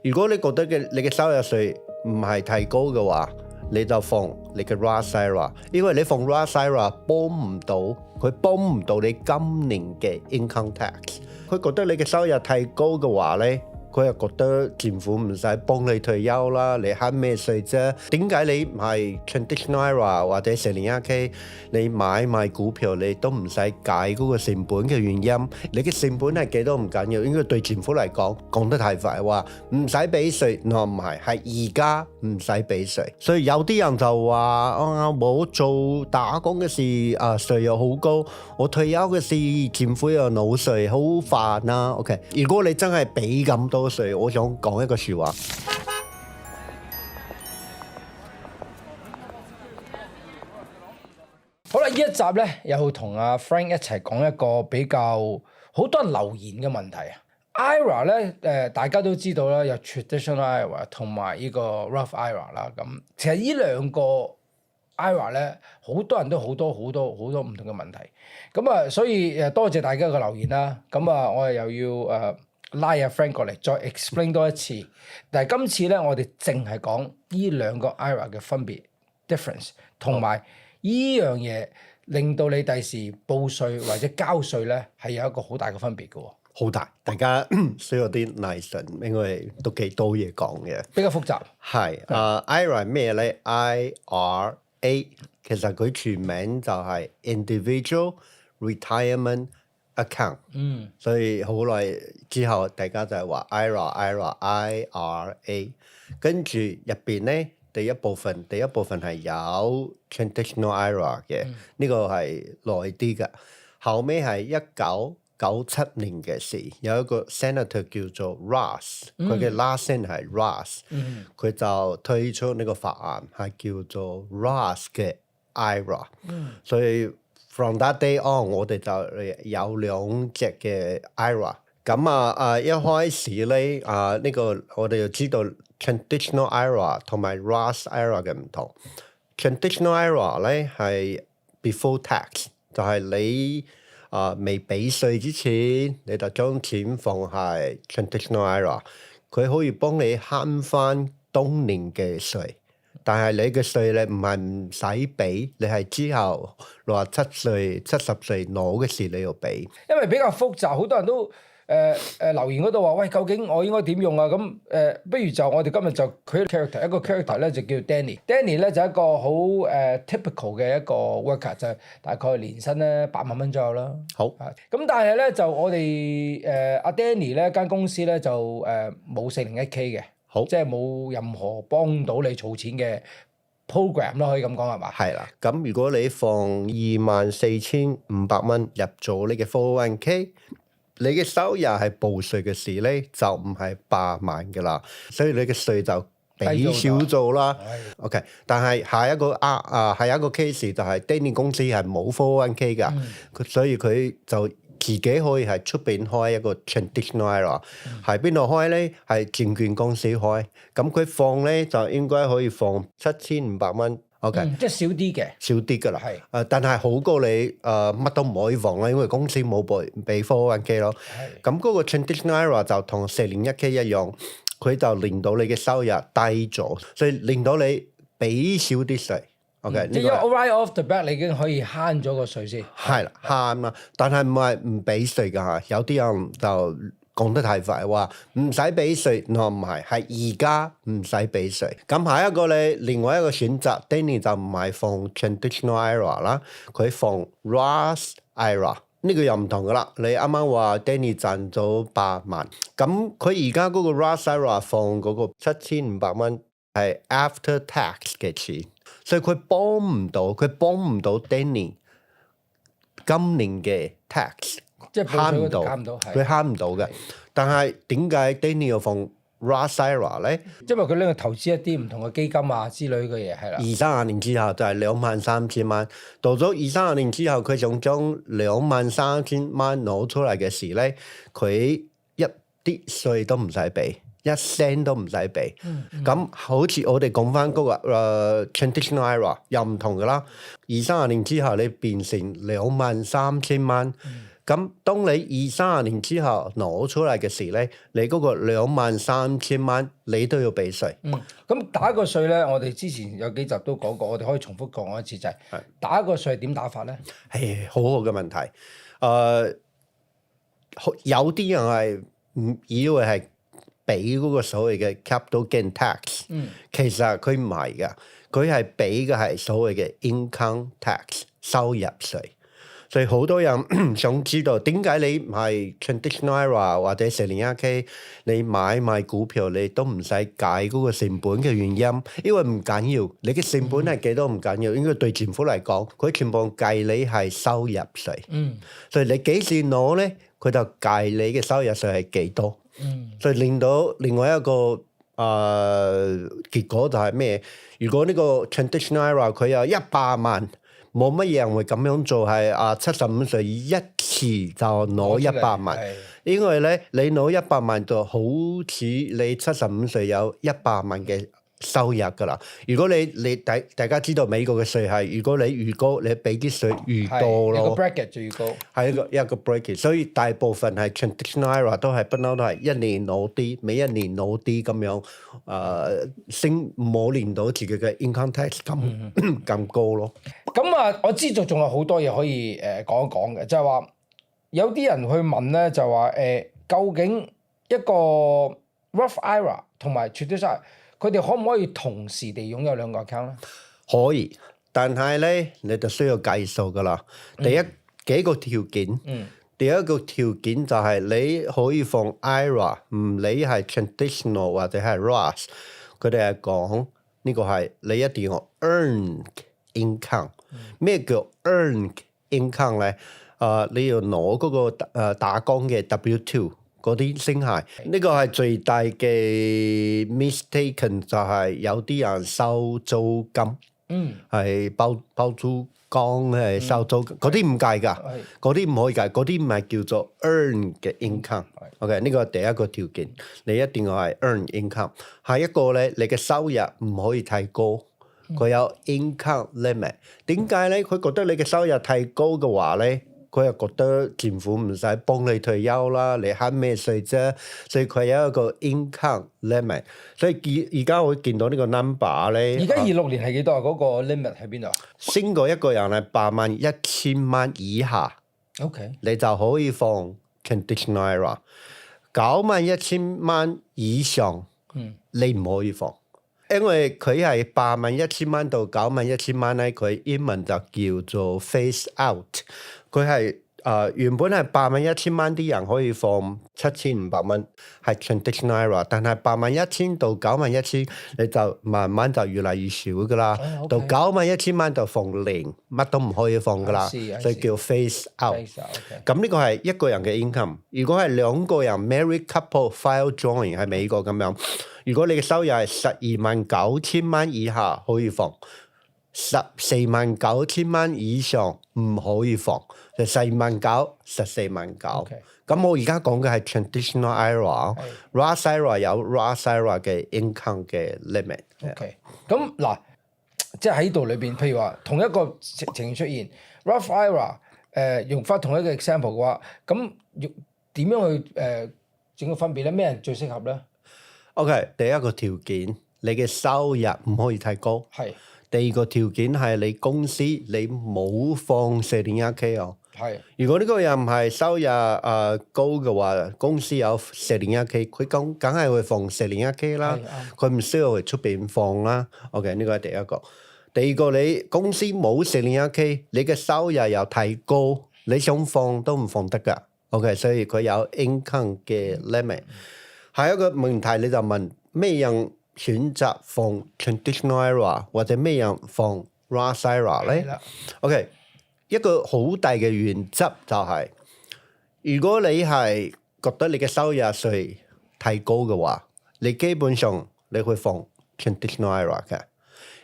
如果你覺得你嘅收入稅唔係太高嘅話，你就放你嘅 Roth IRA， 因為你放 Roth IRA 佢幫唔到你今年嘅 income tax。佢覺得你嘅收入太高嘅話咧，佢又覺得政府唔使幫你退休啦，你慳咩稅啫？點解你唔係 traditional IRA 或者401k，你買股票你都唔使計嗰個成本嘅原因？你嘅成本係幾多唔緊要，應該對政府嚟講得太快話唔使俾稅，唔係而家唔使俾稅。所以有啲人就話我做打工嘅事稅又好高，我退休嘅事政府又攞稅，好煩啊。OK， 如果你真係俾咁多稅，我想講一個説話。好啦，呢一集咧又同阿 Frank 一齊講一個比較好多人留言嘅問題啊。IRA 咧大家都知道啦，有 traditional IRA 同埋呢個 Roth IRA 啦。咁其實呢兩個 IRA 咧，好多人都好多唔同嘅問題。咁所以多謝大家嘅留言啦。咁我哋又要拉阿 Frank 過嚟再 explain 多一次。但係今次咧，我哋淨係講呢兩個 IRA 嘅分別 difference， 同埋呢樣嘢令到你第時報稅或者交稅咧係有一個好大嘅分別嘅喎。好大，大家需要啲耐心，因為都幾多嘢講嘅，比較複雜。係IRA 咩咧 ？IRA 其實佢全名就係 Individual Retirement Account。所以好耐之後，大家就係話 IRA。跟住入邊咧，第一部分係有 Traditional IRA 嘅，呢個係耐啲嘅。後尾係1997年嘅事，有一個 Senator 叫做 Ross，佢嘅 last name 係 Ross，佢就推出呢個法案係叫做 Ross 嘅 IRA。所以 from that day on， 我哋就有兩隻嘅 IRA。咁一開始咧呢個我哋就知道 Traditional IRA 同埋 Roth IRA 嘅唔同。Traditional IRA 咧係 before tax， 就係你未俾稅之前，你就將錢放喺 Traditional IRA， 佢可以幫你慳翻當年嘅稅。但係你嘅稅咧唔係唔使俾，你係之後67歲、70歲攞嘅時你要俾。因為比較複雜，好多人都留言嗰度話：喂，究竟我應該點用啊？咁不如就我哋今日就 create character， 一個 character 咧就叫 Danny。Danny 咧就一個好typical 嘅一個 worker， 就大概年薪咧8萬蚊左右啦。好。咁但係咧就我哋阿 Danny 咧間公司咧就冇401k 嘅。好，即係冇任何幫到你儲錢嘅 program 咯，可以咁講係嘛？係啦，咁如果你放24,500蚊入咗你嘅 401k， 你嘅收入係報稅嘅時咧，就唔係8萬㗎啦，所以你嘅稅就俾少咗啦。OK， 但係下一個 case 就係 Danny 公司係冇 401k 㗎，所以佢就自己可以喺出邊開一個 traditional IRA， 喺邊度開咧？係證券公司開，咁佢放咧就應該可以放7,500蚊。OK，即係少啲嘅，少啲㗎啦。係但係好過你乜都唔可以放啦，因為公司冇俾 401k 咯。咁嗰個 traditional IRA 就同401k 一樣，佢就令到你嘅收入低咗，所以令到你俾少啲稅。OK， 即係 right off the bat 你已經可以慳咗個稅先。係啦，慳啦，但係唔係唔俾稅㗎嚇。有啲人就講得太快，話唔使俾稅，唔係而家唔使俾稅。咁下一個咧，另外一個選擇 ，Danny 就唔係放 traditional IRA 啦，佢放 Roth IRA， 呢個又唔同㗎啦。你啱啱話 Danny 賺咗8萬，咁佢而家嗰個 Roth IRA 放嗰個7,500蚊係 after tax 嘅錢。所以佢幫唔到 Danny 今年嘅 tax， 即係慳唔到，佢慳唔到嘅。但係點解 Danny 要放 Roth IRA 咧？因為佢呢個投資一啲唔同嘅基金啊之類嘅嘢係啦。20-30年之後就係23,000蚊，到咗20-30年之後，佢想將23,000蚊攞出嚟嘅時咧，佢一啲稅都唔使俾。1 cent 都唔使俾，咁好似我哋講翻嗰個traditional IRA 又唔同噶啦。20-30年之後你變成23,000蚊，咁咁當你20-30年之後攞出嚟嘅時咧，你嗰個23,000蚊你都要俾稅。咁打個稅咧，我哋之前有幾集都講過，我哋可以重複講一次，就係打個稅點打法咧？係好好嘅問題。有啲人係唔以為係俾嗰個所謂嘅 capital gain tax，其實佢唔係㗎，佢係俾嘅係所謂嘅 income tax 收入稅。所以好多人想知道點解你係 traditional IRA 或者 401k 你買股票你都唔使計嗰個成本嘅原因，因為唔緊要，你嘅成本係幾多唔緊要，應該對政府嚟講，佢全部計你係收入稅。所以你幾時攞咧，佢就計你嘅收入稅係幾多。所以令到另外一個結果就係咩？如果呢個 traditional IRA 佢有100萬。冇乜人會咁樣做，係75歲一次就攞100萬，因為咧你攞100萬就好似你75歲有100萬嘅收入㗎啦。如果大家知道美國嘅稅係，如果你越高，你俾啲稅越多咯。一個 bracket 就越高。係一個 bracket，所以大部分係 traditional IRA 都係不嬲都係一年攞啲，每一年攞啲咁樣，升冇連到自己嘅 income tax 咁高咯。咁我知道仲有好多嘢可以講一講嘅，就係話有啲人去問咧，就話究竟一個 Roth IRA 同埋 traditional IRA，佢哋可唔可以同時地擁有兩個 account 咧？可以，但係咧你就需要計數噶啦。第一幾個條件，第一個條件就係你可以放 IRA， 唔理係 traditional 或者係 Roth， 佢哋係講呢個係你一定要 earn income。咩叫 earn income 咧？你要攞嗰個打工嘅 W2 嗰啲先係。呢個係最大嘅 mistaken， 就係有啲人收租金，係包租公係收租，嗰啲唔計㗎，嗰啲唔可以計，嗰啲唔係叫做 earn 嘅 income。OK， 呢個係第一個條件，你一定要係 earn income。下一個咧，你嘅收入唔可以太高。佢有 income limit， 點解咧？佢覺得你嘅收入太高嘅話咧，佢又覺得政府唔使幫你退休啦，你慳咩稅啫？所以佢有一個 income limit。所以而家我見到呢個 number 咧，而家26年係幾多啊？嗰個 limit 喺邊度啊？升過一個人係81,000蚊以下，OK，你就可以放 traditional IRA。91,000蚊以上，你唔可以放。因為佢係81,000蚊到91,000蚊咧，佢英文就叫做 phase out。佢係原本係81,000蚊啲人可以放7,500蚊，係 traditional IRA， 但係81,000到91,000你就慢慢就越嚟越少噶啦。到91,000蚊就放零，乜都唔可以放噶啦，所以叫 phase out。咁呢個係一個人嘅 income。如果係兩個人 married couple file joint 喺美國咁樣。如果你嘅收入係12,900蚊以下可以放，14,900蚊以上唔可以放，就4,900、14,900。咁我而家講嘅係 traditional IRA，Roth IRA 有 Roth IRA 嘅 income 嘅 limit。OK，咁嗱，即係喺度裏邊，譬如話同一個情形出現 ，Roth IRA 用翻同一個 example 嘅話，咁點樣去整個分別咧？咩人最適合咧？OK，第一個條件，你嘅收入唔可以太高。係。第二個條件係你公司你冇放 401k 哦。係。如果呢個人唔係收入高嘅話，公司有 401k， 佢梗係會放 401k 啦。佢唔需要去出邊放啦。OK， 呢個係第一個。第二個你公司冇 401k， 你嘅收入又太高，你想放都唔放得㗎。OK， 所以佢有 income 嘅 limit。下一個問題你就問咩人選擇放 traditional IRA 或者咩人放 Roth IRA 咧？OK， 一個好大嘅原則就係，如果你係覺得你嘅收入稅太高嘅話，你基本上你會放 traditional IRA 嘅。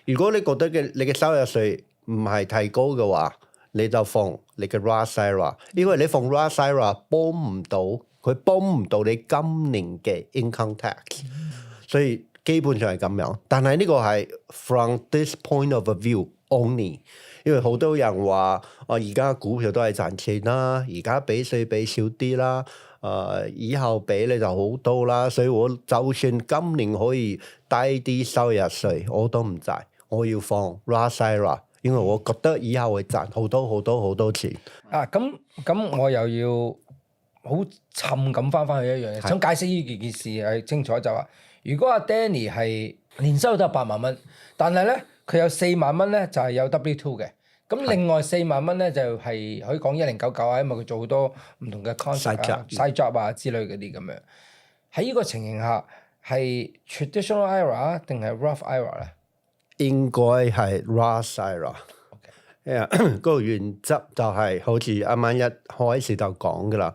如果你覺得你嘅收入稅唔係太高嘅話，你就放你嘅 Roth IRA， 因為你放 Roth IRA 幫唔到。佢幫唔到你今年嘅 income tax，所以基本上係咁樣。但係呢個係 from this point of view only，因為好多人話而家股票都係賺錢啦，而家俾稅俾少啲啦，以後俾你就好多啦，所以我就算今年可以低啲收入稅，我都唔制，我要放 Roth IRA， 因為我覺得以後會賺好多好多好多錢。咁我又要好沉咁翻去一樣嘢，想解釋呢件事係清楚就話，如果阿 Danny 係年收入都係8萬蚊，但係咧佢有4萬蚊咧就係有 W2 嘅。咁另外4萬蚊咧就係可以講1099啊，因為佢做好多唔同嘅 contract 啊、side job 啊之類嗰啲咁樣。喺呢個情形下係 traditional IRA 定係 Roth IRA 咧？應該係 Roth IRA。嗰個原則就係好似啱啱一開始就講噶啦。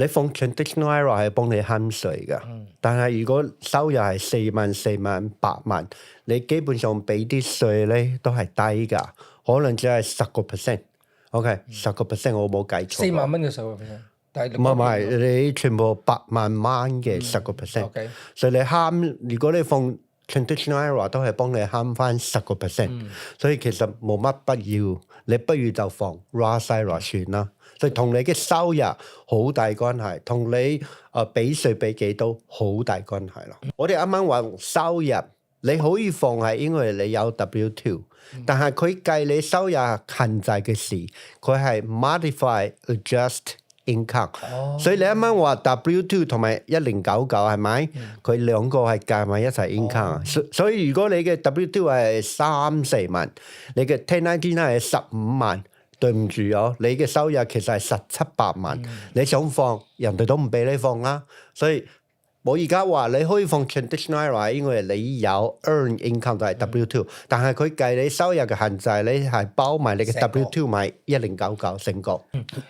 你放 traditional IRA 係幫你慳稅㗎，但係如果收入係4萬、4萬、8萬，你基本上俾啲稅咧都係低㗎，可能只係10%。OK，10%我冇計錯。4萬蚊嘅10%，但係唔係你全部8萬蚊嘅10%。所以你慳，如果你放 traditional IRA 都係幫你慳翻10%，所以其實冇乜必要，你不如就放 Roth IRA 算啦。所以同你嘅收入好大關係，同你俾稅俾幾多好大關係咯。我哋啱啱話收入你可以放係因為你有 W2，但係佢計你收入限制嘅時，佢係 modify adjust income。所以你啱啱話 W2 同埋1099係咪？佢兩個係計埋一齊 income。所以如果你嘅 W2 係3-4萬，你嘅1099係15萬。對唔住你嘅收入其實係17-18萬，你想放人哋都唔俾你放啦。所以我而家話你可以放 traditional IRA，因為你有 earn income 就係 W2，但係佢計你收入嘅限制，你係包埋你嘅 W2 買1099成個。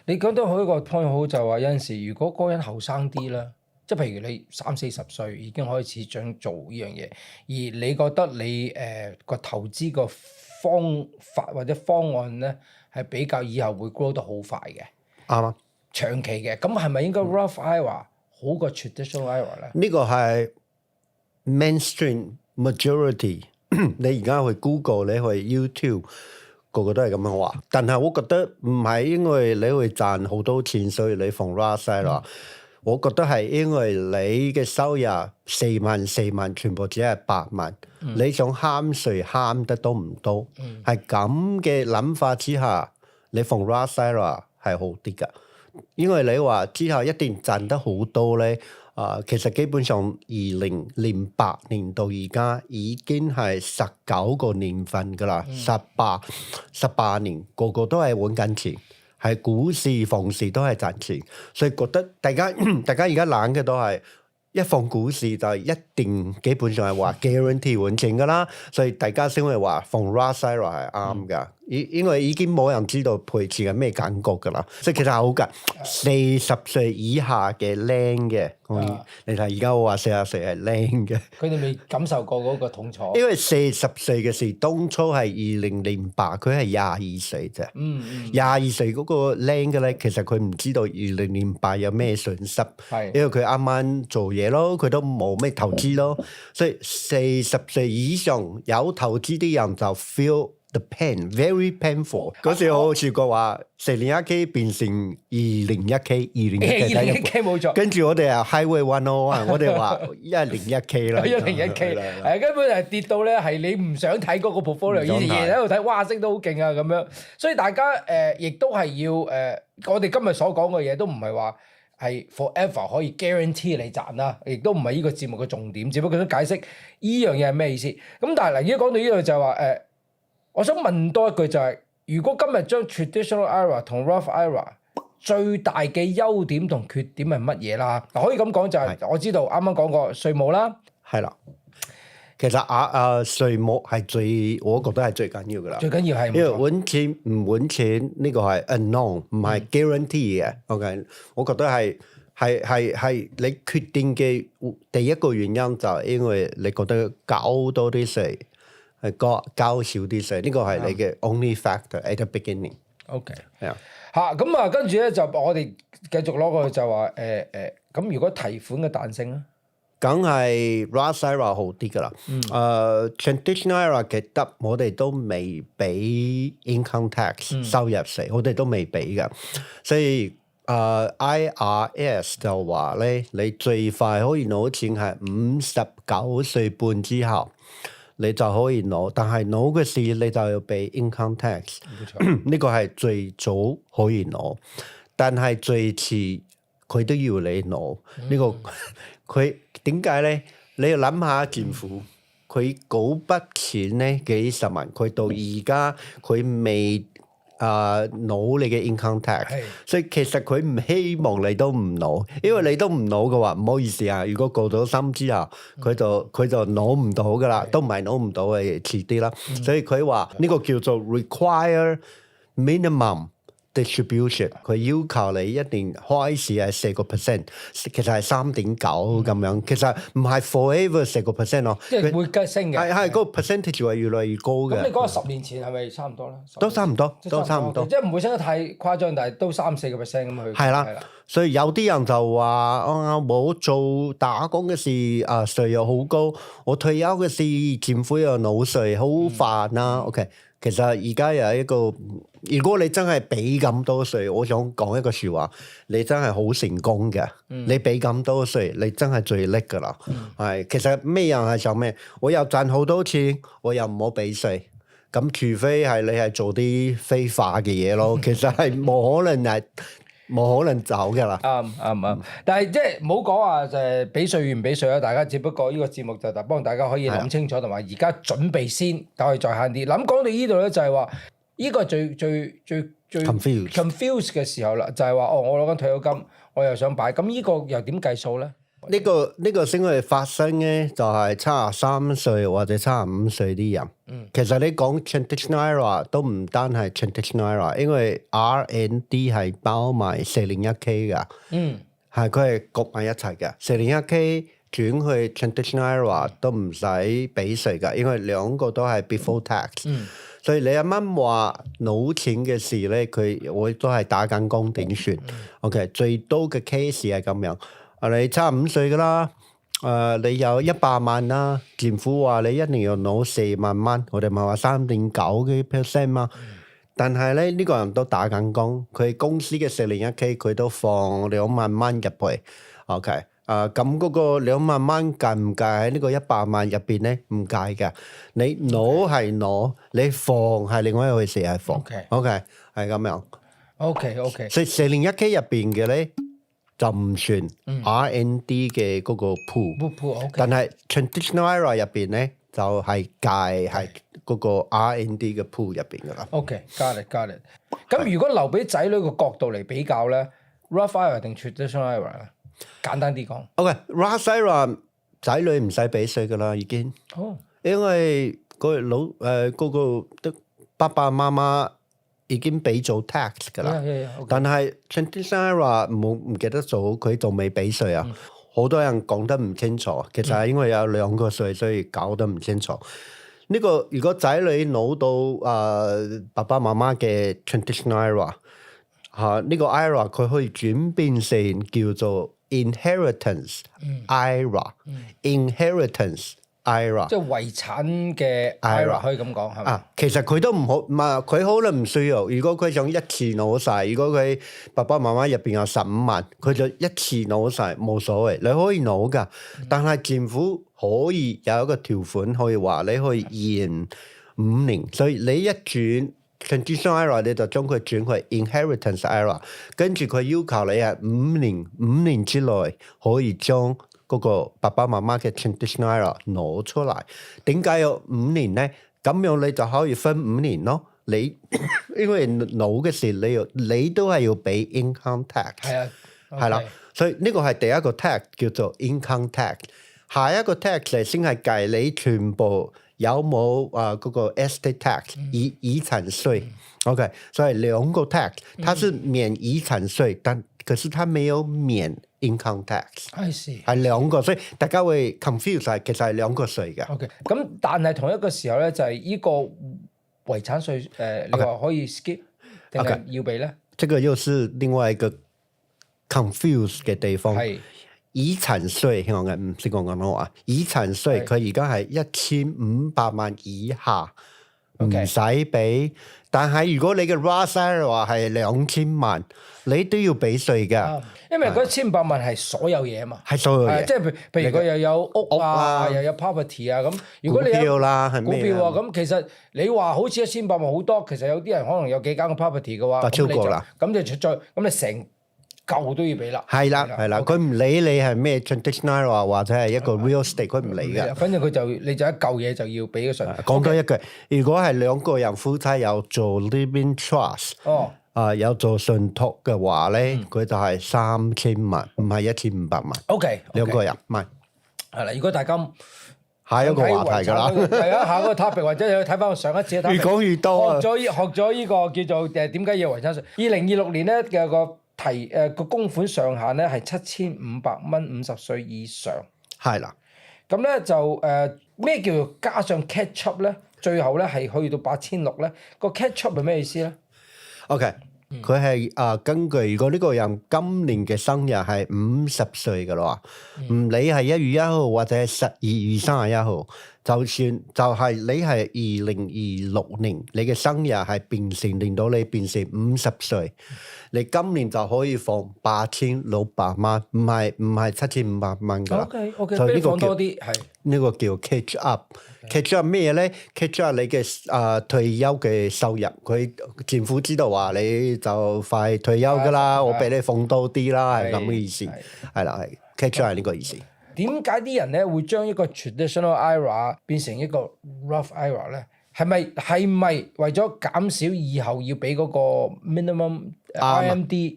你講到好一個 point 好就話有陣時，如果嗰個人後生啲啦，即係譬如你30-40歲已經開始想做呢樣嘢，而你覺得你個投資個方法或者方案咧，係比較以後會 grow 得好快嘅，啱啊，長期嘅，咁係咪應該 Roth IRA 好過 traditional IRA 咧？呢個係 mainstream majority。你而家去 Google， 你去 YouTube， 個個都係咁樣話。但係我覺得唔係因為你會賺好多錢，所以你放 Roth IRA。我覺得係因為你嘅收入4萬，全部只係8萬，你想慳稅慳得多唔多？係咁嘅諗法之下，你放 Roth IRA 係好啲㗎。因為你話之後一定賺得好多咧，其實基本上2008年到而家已經係19個年份㗎啦，18年個個都係揾緊錢。係股市、房市都係賺錢，所以覺得大家而家諗嘅都係一放股市就一定基本上係話 guarantee 揾錢㗎啦，所以大家先會話放 Roth IRA 係啱㗎。因為已經冇人知道賠錢係咩感覺㗎啦，所以其實好㗎。40歲以下嘅靚嘅，你睇而家我話40歲係靚嘅，佢哋未感受過嗰個痛楚。因為40歲嘅時當初係2008，佢係22歲啫。22歲嗰個靚嘅咧，其實佢唔知道2008有咩損失，因為佢啱啱做嘢咯，佢都冇咩投資咯，所以40歲以上有投資啲人就 feel the pain very painful。嗰時我好似個話401k 變成201k 冇錯。跟住我哋啊 Highway 101，我哋話101k 啦，101k 根本係跌到咧係你唔想睇嗰個 portfolio，以前日日喺度睇，哇升得好勁啊咁樣。所以大家亦都係要我哋今日所講嘅嘢都唔係話係 forever 可以 guarantee 你賺啦，亦都唔係呢個節目嘅重點，只不過都解釋呢樣嘢係咩意思。咁但係嗱，而家講到呢度就係話我想問多一句就係，如果今日將 traditional IRA 同 Roth IRA 最大嘅優點同缺點係乜嘢啦？嗱，可以咁講就係，我知道啱啱講過稅務啦，係啦，其實稅務係我覺得係最緊要噶啦。最緊要係因為揾錢唔揾錢呢個係 unknown， 唔係 guarantee 嘅。OK， 我覺得係你決定嘅第一個原因就係因為你覺得交多啲稅。係交少啲稅，呢個係你嘅 only factor at the beginning。OK，係啊，咁啊，跟住咧就我哋繼續攞過去就話咁如果提款嘅彈性咧，梗係 Roth IRA 好啲噶啦。traditional IRA 記得我哋都未俾 income tax 收入稅，我哋都未俾噶，所以IRS 就話咧，你最快可以攞錢係59歲半之後，你就可以攞，但係攞嘅時你就要俾 income tax。呢個係最早可以攞，但係最遲佢都要你攞。呢個佢點解咧？你要諗下政府，佢嗰筆錢咧幾十萬，佢到而家佢未攞你嘅 income tax，所以其實佢唔希望你都唔攞，因為你都唔攞嘅話，唔好意思啊，如果過咗身之後，佢就攞唔到噶啦，都唔係攞唔到嘅，遲啲啦。所以佢話呢個叫做 require minimum distribution， 佢要求你一年開始係4%，其實係3.9咁樣，其實唔係 forever 4%咯，即係會繼升嘅。係嗰個 percentage 係越嚟越高嘅。咁你講10年前係咪差唔多咧？都差唔多，都差唔多，即係唔會升得太誇張，但係都3-4%咁去。係啦，所以有啲人就話我做打工嘅時稅又好高，我退休嘅時政府又攞稅，好煩啦。OK。其實而家有一個，如果你真係俾咁多稅，我想講一個説話，你真係好成功嘅。你俾咁多稅，你真係最叻噶啦。係，其實咩人係想咩？我又賺好多錢，我又唔好俾稅。咁除非係你係做啲非法嘅嘢咯，其實係冇可能走噶啦。啱，但係即係唔好講話就係俾稅與唔俾稅啦，大家只不過呢個節目就幫大家可以諗清楚，同埋而家準備先，等佢再慳啲。咁講到呢度咧，就係話呢個最 confuse 嘅時候啦，就係話我攞緊退休金，我又想擺，咁呢個又點計數咧？呢個先會發生咧，就係73歲或者75歲啲人。其實你講 traditional IRA 都唔單係 traditional IRA，因為 R&D 係包埋401k 噶。係佢係焗埋一齊嘅。401k 轉去 traditional IRA 都唔使俾稅噶，因為兩個都係 before tax。所以你啱啱話攞錢嘅事咧，我都係打緊工點算？OK， 最多嘅 case 係咁樣。你75歲噶啦，你有100萬啦，政府話你一年要攞4萬蚊，我哋咪話3.9%嘛。但係咧呢個人都打緊工，佢公司嘅401k 佢都放2萬蚊入去。OK，咁嗰個2萬蚊計唔計喺呢個100萬入邊咧？唔計嘅，你攞係攞，你放係另外一回事係放。OK，係咁樣。OK，所以401k入邊嘅咧，就唔算 R&D 嘅嗰個 pool，但係 traditional IRA 入邊咧就係計係嗰個 R&D 嘅 pool 入邊噶啦。got it。咁如果留俾仔女個角度嚟比較咧 ，Roth IRA 定 traditional IRA 咧？簡單啲講。Roth IRA 仔女唔使俾稅噶啦，已經。因為嗰個爸爸媽媽已經俾咗 tax 㗎啦，但係 traditional IRA 唔記得咗，佢仲未俾稅啊！好多人講得唔清楚，其實係因為有2個稅，所以搞得唔清楚。呢個如果仔女攞到爸爸媽媽嘅 traditional IRA 呢個 IRA 佢可以轉變成叫做 inheritance IRA，inheritance IRA 即係遺產嘅 IRA 可以咁講係嘛？其實佢都唔好，佢可能唔需要。如果佢想一次攞晒，如果佢爸爸媽媽入邊有15萬，佢就一次攞晒冇所謂，你可以攞噶。但係政府可以有一個條款，可以話你可以延5年，所以你一轉 traditional IRA 你就將佢轉去 inheritance IRA， 跟住佢要求你係5年之內可以將嗰個爸爸媽媽嘅 traditional IRA 攞出嚟。點解有5年咧？咁樣你就可以分5年咯。你因為攞嘅時你都係要俾 income tax，係啦。所以呢個係第一個 tax 叫做 income tax。下一個 tax 先係計你全部有冇嗰個 estate tax 遺產稅。OK， 所以2個 tax， 它是免遺產稅，但可是它沒有免 income tax， 係2個，所以大家會 confuse 晒，其實係2個稅嘅。OK， 咁但係同一個時候咧，就係呢個遺產稅你話可以 skip 定係要俾咧？這個又是另外一個 confuse 嘅地方。遺遺產稅我嘅唔識講廣東話，遺產稅佢而家係1500萬以下唔使俾，但係如果你嘅 Roth IRA 係2000萬，你都要俾稅㗎。因為嗰1500萬係所有嘢啊嘛，係所有嘢，即係譬如佢又有屋啊，又有 property 啊咁。如果你有股票啦，係股票啊，咁其實你話好似1500萬好多，其實有啲人可能有幾間嘅 property 嘅話，超過啦，咁就再咁你成嚿都要俾啦。係啦，佢唔理你係咩 traditional IRA 或者係一個 real estate，佢唔理㗎。反正你就一嚿嘢就要俾個稅。講多一句，如果係兩個人夫妻有做 living trust，有做信託嘅話咧，佢就係3000萬，唔係1500萬。OK，兩個人唔係。係啦，如果大家下一個話題㗎啦，係啊，下個 topic 或者你睇翻我上一次嘅 topic， 越講越多學咗呢個叫做點解要遺產稅？2026年咧嘅個供款上限咧係7500蚊，50歲以上。係啦。咁咧就咩叫做加上 catch up 咧？最後咧係去到8600咧。個 catch up 係咩意思咧 ？OK，佢係根據如果呢個人今年嘅生日係50歲嘅啦，唔理係1月1號或者係12月31號，就算就係你係2026年，你嘅生日係變成令到你變成50歲，你今年就可以放8600蚊，唔係7500蚊㗎啦。OK，俾你放多啲，係呢個叫 catch up。catch up 咩咧 ？catch up 你嘅退休嘅收入，佢政府知道話你就快退休㗎啦，我俾你放多啲啦，係咁嘅意思。係啦，係 catch up 係呢個意思。點解啲人咧會將一個 traditional IRA 變成一個 Roth IRA 咧？係咪為咗減少以後要俾嗰個 minimum IMD？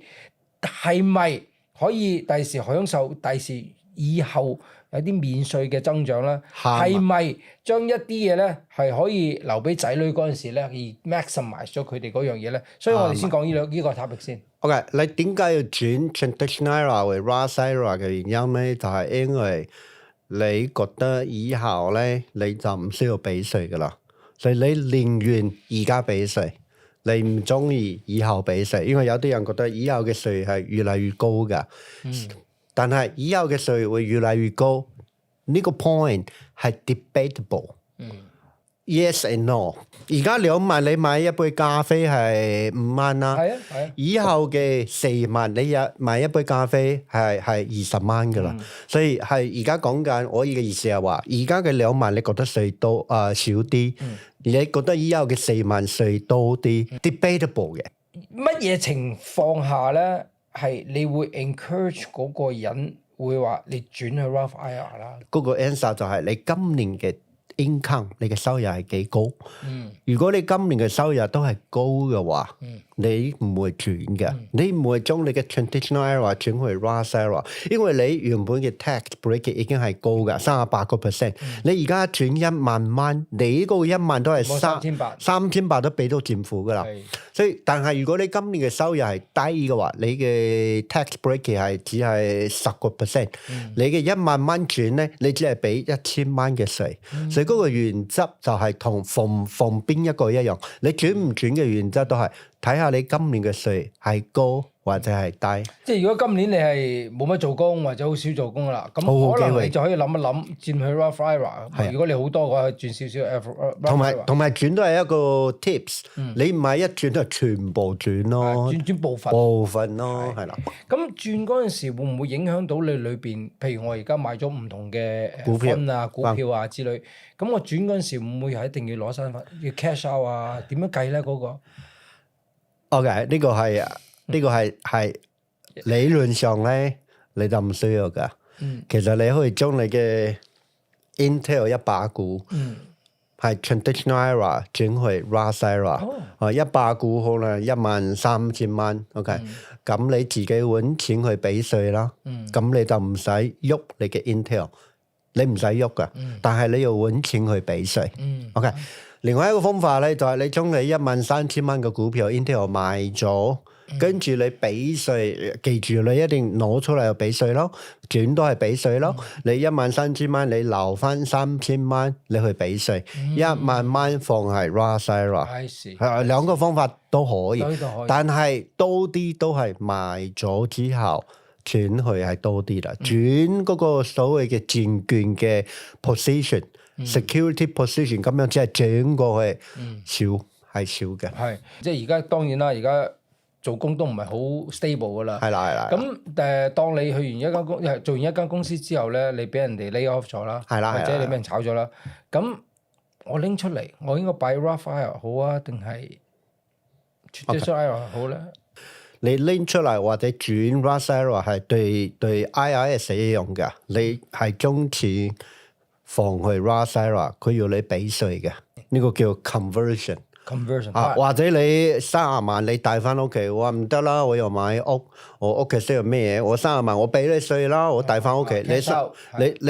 係咪可以第時享受第時以後有啲免稅嘅增長咧？係咪將一啲嘢咧係可以留俾仔女嗰陣時咧，而 maximize 咗佢哋嗰樣嘢咧？所以我哋先講呢個 topic 先。OK， 你點解要轉 traditional IRA 為 Roth IRA 嘅原因咧？就係因為你覺得以後咧你就唔需要俾稅噶啦，所以你寧願而家俾稅，你唔中意以後俾稅，因為有啲人覺得以後嘅稅係越嚟越高噶。但係以後嘅稅會越嚟越高，呢個 point 係 debatable。Yes and no。而家2萬你買一杯咖啡係5蚊啦，係啊。以後嘅4萬你買一杯咖啡係20蚊噶啦，所以係而家講緊，我嘅意思係話，而家嘅2萬你覺得稅多少啲，你覺得以後嘅4萬稅多啲，debatable 嘅。乜嘢情況下咧係你會 encourage 嗰個人會話你轉去 Roth IRA 啦？嗰個 answer 就係你今年嘅income 你嘅收入係幾高？如果你今年嘅收入都係高嘅話，你唔會轉嘅，你唔會將你嘅 traditional IRA 轉去 Roth IRA，因為你原本嘅 tax bracket 已經係高嘅38%，你而家轉1萬蚊，你呢個1萬都係3800都俾到政府噶啦。所以，但係如果你今年嘅收入係低嘅話，你嘅 tax bracket 係只係10%，你嘅1萬蚊轉咧，你只係俾1000蚊嘅稅。所以嗰個原則就係同放邊一個一樣，你轉唔轉嘅原則都係睇下你今年嘅稅係高或者係低。即係如果今年你係冇乜做工或者好少做工噶啦，咁可能你就可以諗一諗轉去 Roth IRA。如果你好多嘅話，轉少少。同埋轉都係一個 tips，你唔係一轉就全部轉咯，轉部分咯，係啦。咁轉嗰陣時會唔會影響到你裏邊？譬如我而家買咗唔同嘅股票啊之類，咁我轉嗰陣時會唔會係一定要攞身份要 cash out 啊？點樣計咧嗰個？OK，呢個係理論上咧，你就唔需要噶。其實你可以將你嘅 Intel 100股，係 traditional IRA 轉去 Roth IRA，100股可能13000蚊。OK，咁你自己揾錢去俾稅啦。咁你就唔使喐你嘅 Intel，你唔使喐噶，但係你要揾錢去俾稅。OK。另外一個方法咧，就係你將你13000蚊嘅股票 Intel 賣咗，跟住你俾稅，記住你一定攞出嚟就俾稅咯，轉都係俾稅咯。你13000蚊，你留翻3000蚊，你去俾稅，1萬蚊放喺 Roth IRA，兩個方法都可以，但係多啲都係賣咗之後轉去係多啲啦，轉嗰個所謂嘅證券嘅 position、security position 咁樣只係轉過去係少嘅。係，即係而家當然啦，而家做工都唔係好 stable 噶啦。係啦。咁當你去完一間做完一間公司之後咧，你俾人哋 lay off 咗啦，或者你俾人炒咗啦，咁我拎出嚟，我應該擺 Roth IRA 好啊，定係 traditional IRA 好咧？你拎出嚟或者轉 Roth IRA 係對 IRS 一樣嘅，你係將錢放去 Roth IRA，佢要你俾稅嘅，呢個叫 conversion。或者你30萬你帶翻屋企，我話唔得啦，我又買屋，我屋企需要咩嘢，我30萬我俾你稅啦，我帶翻屋企，你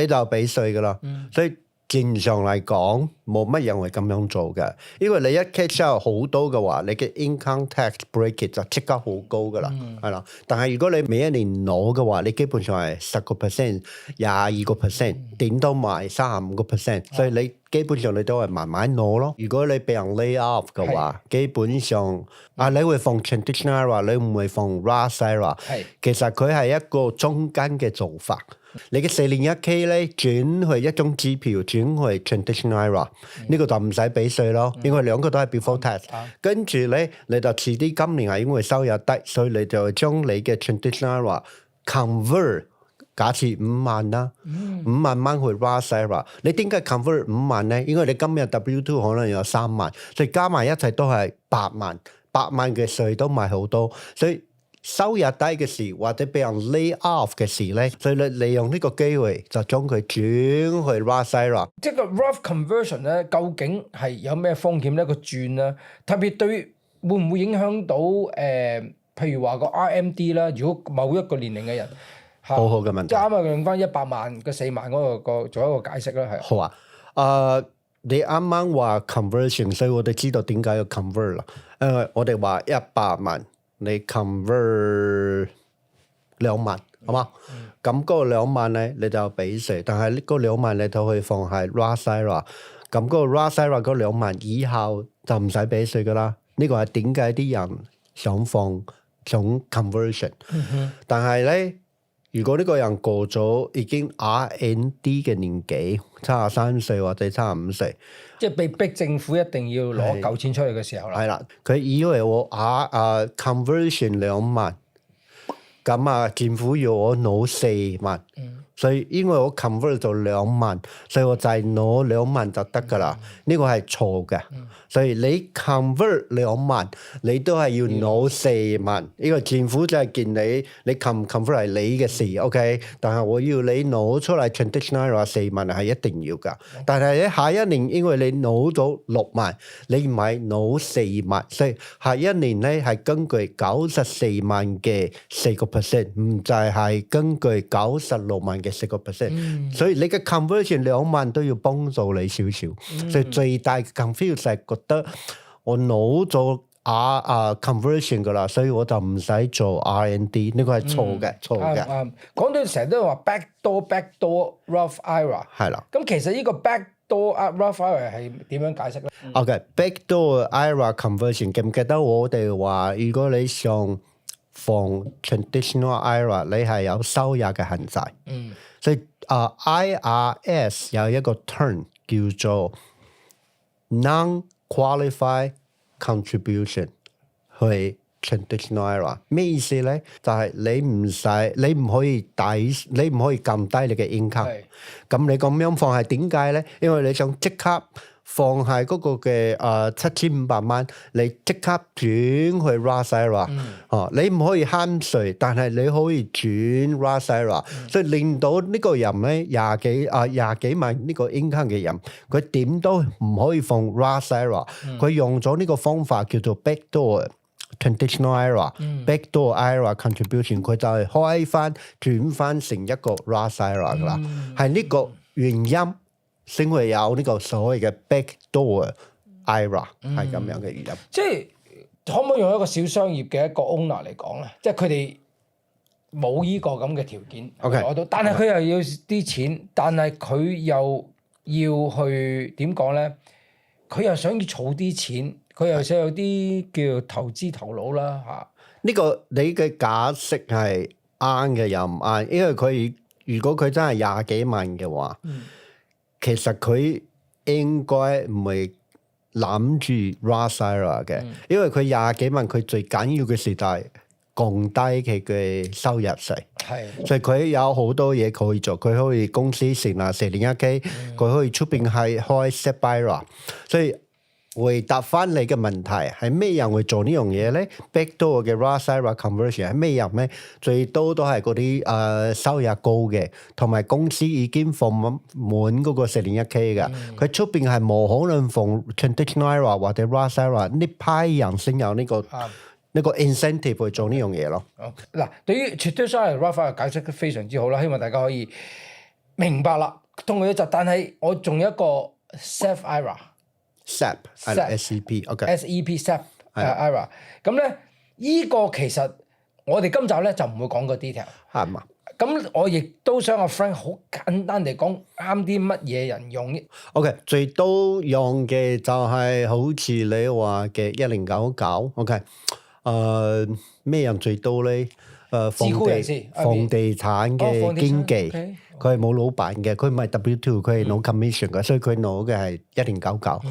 就俾稅噶啦，所以正常嚟講冇乜人會咁樣做嘅，因為你一 cash out 好多嘅話，你嘅 income tax bracket 就即刻好高噶啦，係啦。但係如果你每一年攞嘅話，你基本上係10%、22%，點都賣35%，所以你基本上你都係慢慢攞咯。如果你俾人 lay off 嘅話，基本上你會放 traditional IRA，你唔會放 Roth IRA。其實佢係一個中間嘅做法。你嘅401k 咧轉去一張支票，轉去 traditional IRA，呢個就唔使俾稅咯，因為兩個都係 before tax。跟住咧，你就遲啲今年係因為收入低，所以你就將你嘅 traditional IRA convert，假設5萬啦，5萬蚊去 Roth IRA。你點解 convert 5萬咧？因為你今日 W2 可能有3萬，所以加埋一齊都係8萬，8萬嘅稅都唔係好多，所以收入低嘅時或者俾人 lay off 嘅時咧，所以你利用呢個機會就將佢轉去 Roth IRA。即係個 Roth conversion 咧，究竟係有咩風險咧？個轉咧，特別對會唔會影響到譬如話個 RMD 啦？如果某一個年齡嘅人，好好嘅問題。即係啱用翻100萬嘅4萬嗰個做一個解釋啦，係。好啊，你啱啱話 conversion， 所以我哋知道點解要 convert 啦。我哋話100萬。你 convert 2萬，好嘛？咁嗰2萬咧，你就俾稅，但係呢嗰2萬你就可以放喺 Roth IRA。咁嗰個 Roth IRA 嗰2萬以後就唔使俾稅噶啦。呢個係點解啲人想 conversion？但係咧，如果呢個人過咗已經 R&D 嘅年紀，73歲或者75歲。即係被逼政府一定要攞嚿錢出去嘅時候啦。係啦，佢以為我conversion 2萬，咁政府要我攞4萬，所以因為我 convert 咗2萬，所以我就係攞2萬就得㗎啦。呢個係錯嘅，所以你 convert 2萬，你都係要攞4萬。呢個政府就係見你 convert 係你嘅事 ，OK？但係我要你攞出嚟 traditional IRA 4萬係一定要㗎。但係咧下一年，因為你攞咗6萬，你唔係攞4萬，所以下一年咧係根據94萬嘅4%，唔就係根據96萬嘅4%。所以你嘅 conversion 2萬都要幫助你少少。所以最大嘅 confuse 係覺得我攞咗conversion 噶啦，所以我就唔使做 R&D， 呢個係錯嘅。講到成日都話 backdoor Roth IRA， 係啦。咁其實呢個 backdoor Roth IRA 係點樣解釋咧？OK，backdoor IRA conversion 記唔記得我哋話，如果你想放 traditional IRA， 你係有收入嘅限制。所以IRS 有一個 term 叫做 non-qualified contribution 去 traditional IRA， 咩意思咧？就係你唔可以撳低你嘅 income。咁你咁樣放係點解咧？因為你想即刻放喺嗰個嘅7500蚊，你即刻轉去 Roth IRA，你唔可以慳稅，但係你可以轉 Roth IRA，所以令到呢個人咧廿幾萬呢個 income 嘅人，佢點都唔可以放 Roth IRA，佢用咗呢個方法叫做 backdoor traditional IRA，backdoor IRA contribution， 佢就係開翻轉翻成一個 Roth IRA 噶啦，係呢個原因。先會有呢個所謂嘅 backdoor IRA 係咁樣嘅原因。即係可唔可以用一個小商業嘅一個 owner 嚟講咧？即係佢哋冇呢個咁嘅條件攞到，但係佢又要啲錢，但係佢又要去點講咧？佢又想要儲啲錢，佢又想有啲叫投資頭腦啦嚇。呢個你嘅假設係啱嘅又唔啱，因為佢如果佢真係廿幾萬嘅話，其實佢應該唔會諗住 Roth IRA 嘅，因為佢廿幾萬，佢最緊要嘅事就係降低佢嘅收入稅。係，所以佢有好多嘢可以做，佢可以公司成立401k，佢可以出邊係開 SEP IRA。所以回答翻你嘅問題係咩人會做呢樣嘢咧？backdoor 嘅 Roth IRA conversion 係咩人咧？最多都係嗰啲收入高嘅，同埋公司已經放滿嗰個401k嘅，佢出邊係冇可能放 traditional IRA 或者 Roth IRA， 呢批人先有呢個 incentive 去做呢樣嘢咯。嗱，對於 traditional Roth IRA 解釋得非常之好啦，希望大家可以明白啦。同佢就，但係我仲有一個 SEP IRA。SEP SEP，OK。SEP SEP IRA， 咁咧依個其實我哋今集咧就唔會講個 detail，係嘛？咁我亦都想阿 Frank 好簡單地講啱啲乜嘢人用。OK， 最多用嘅就係好似你話嘅1099。OK，咩人最多咧？自雇人士房地產嘅經紀，佢係冇老闆嘅，佢唔係 W2，佢係 no commission 嘅，所以佢攞嘅係1099。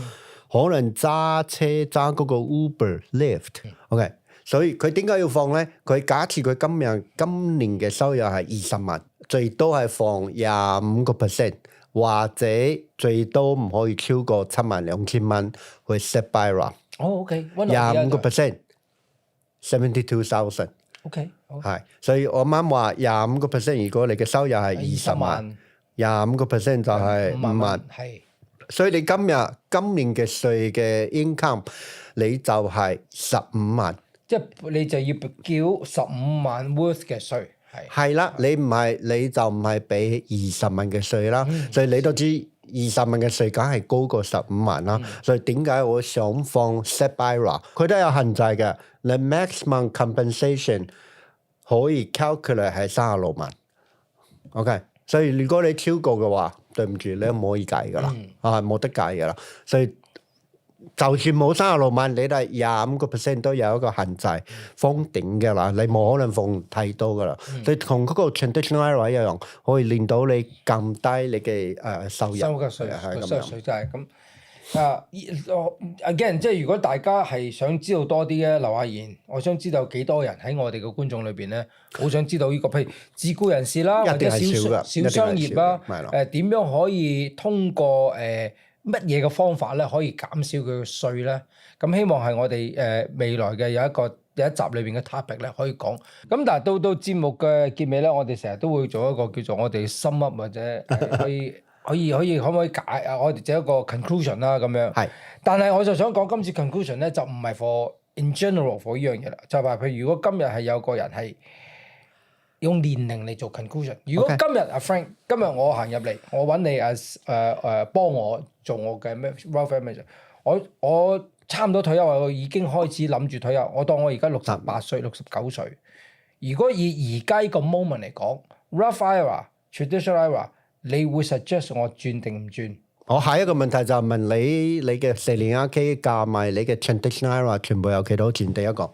可能揸車揸嗰個 Uber、Lyft，OK，所以佢點解要放咧？佢假設佢今年嘅收入係20萬，最多係放25%，或者最多唔可以超過72000蚊去 SEP IRA。OK， 25%，72,000。OK，係，所以我啱話25%，如果你嘅收入係20萬，25%就係5萬。係。所以你今年嘅稅嘅 income， 你就係15萬，即係你就要繳15萬 worth 嘅稅，係啦，你就唔係俾20萬嘅稅啦，所以你都知20萬嘅稅梗係高過15萬啦。所以點解我想放 SEP IRA？ 佢都有限制嘅，你 maximum compensation 可以 calculate 係36萬。OK， 所以如果你超過嘅話，對唔住，你都唔可以計噶啦，冇得計噶啦。所以就算冇36萬，你都係25%都有一個限制封頂嘅啦，你冇可能放太多噶啦。所以同嗰個 traditional IRA 一樣，可以令到你降低你嘅收入。收嘅稅就係咁。again， 即係如果大家係想知道多啲咧，留下言。我想知道幾多人喺我哋嘅觀眾裏邊咧，好想知道呢個譬如自雇人士啦，或者小商業啦，點樣可以通過乜嘢嘅方法咧，可以減少佢嘅稅咧？咁希望係我哋未來嘅有一集裏邊嘅 topic 咧，可以講。咁但係到節目嘅結尾咧，我哋成日都會做一個叫做我哋 sum up 或者可唔可以解我哋整一個 conclusion 啦咁樣。係。但係我就想講今次 conclusion 咧，就唔係 for in general for 呢樣嘢啦，就係話譬如如果今日係有個人係用年齡嚟做 conclusion， 如果今日阿 Frank 今日我行入嚟，我揾你幫我做我嘅咩 Roth Manager， 我差唔多退休，我已經開始諗住退休，我當我而家68歲、69歲。如果以而家呢個 moment 嚟講 ，Roth IRA、Traditional IRA， 你會 suggest 我轉定唔轉？我下一個問題就問你嘅401k 加埋你嘅 Traditional IRA 全部有幾多錢？第一個，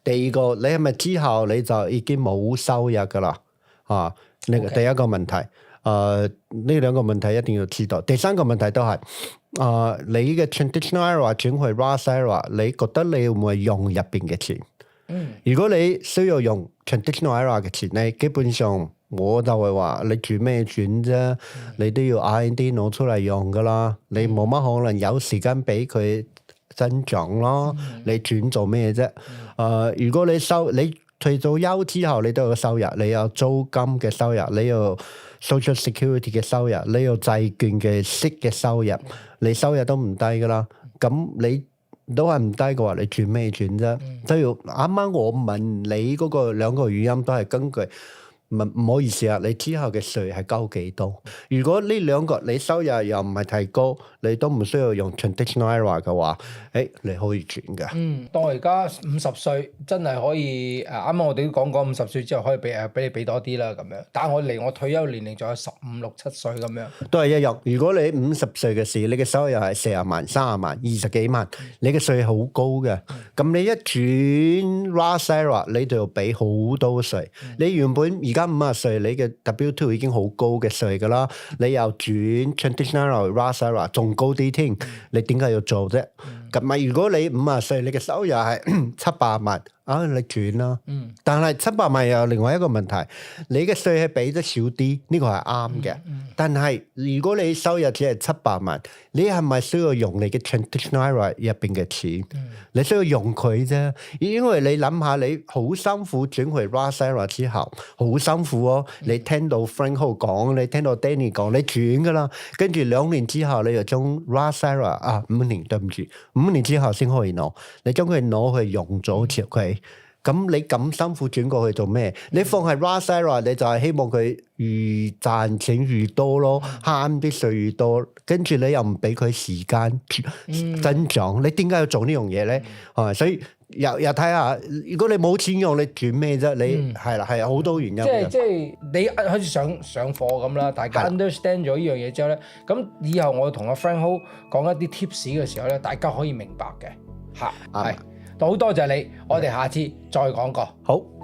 第二個，你係咪之後你就已經冇收入噶啦？第一個問題，呢兩個問題一定要知道。第三個問題都係，你嘅 Traditional IRA 轉去 Roth IRA， 你覺得你會唔會用入邊嘅錢？如果你需要用 Traditional IRA 嘅錢咧，基本上。我就係話你轉咩轉啫，你都要 R&D 攞出嚟用噶啦，你冇乜可能有時間俾佢增長咯。你轉做咩啫？如果你退咗休之後，你都有收入，你有租金嘅收入，你有 Social Security 嘅收入，你有債券嘅息嘅收入，你收入都唔低噶啦。咁你都係唔低嘅話，你轉咩轉啫？所以啱啱我問你嗰個兩個語音都係根據唔好意思啊，你之後嘅稅係交幾多？如果呢兩個你收入又唔係太高，你都唔需要用 traditional IRA 嘅話，你可以轉㗎。當我而家50歲，真係可以啱啱我哋都講過50歲之後可以俾你俾多啲啦咁樣。但係我離我退休年齡仲有15、6、7歲咁樣。都係一樣。如果你50歲嘅時，你嘅收入係40萬、30萬、20幾萬，你嘅稅好高嘅。咁你一轉 Roth IRA，你就要俾好多稅。你原本而家50歲，你嘅 W2 已經好高嘅稅㗎啦，你又轉 traditional Roth IRA 仲高啲添，你點解要做啫？咁咪如果你50歲，你嘅收入係700萬，你轉啦。但係700萬又有另外一個問題，你嘅稅係俾得少啲，呢個係啱嘅。但係如果你收入只係700萬，你係咪需要用你嘅 traditional IRA 入邊嘅錢？你需要用佢啫，因為你諗下，你好辛苦轉去 Roth IRA 之後，好辛苦哦。你聽到 Frank Ho 講，你聽到 Danny 講，你轉㗎啦，跟住2年之後你就將 Roth IRA 5年對唔住，5年之後先可以攞，你將佢攞去用咗接佢。咁你咁辛苦轉過去做咩？你放喺 Roth IRA，你就係希望佢越賺錢越多咯，慳啲稅越多，跟住你又唔俾佢時間增長，你點解要做呢樣嘢咧？所以又睇下，如果你冇錢用，你轉咩啫？你係啦，係好多原因嘅。即係你好似上課咁啦，大家 understand 咗呢樣嘢之後咧，咁以後我同阿 Frank Ho 講一啲 tips 嘅時候咧，大家可以明白嘅嚇。係，好多謝你，我哋下次再講過。好。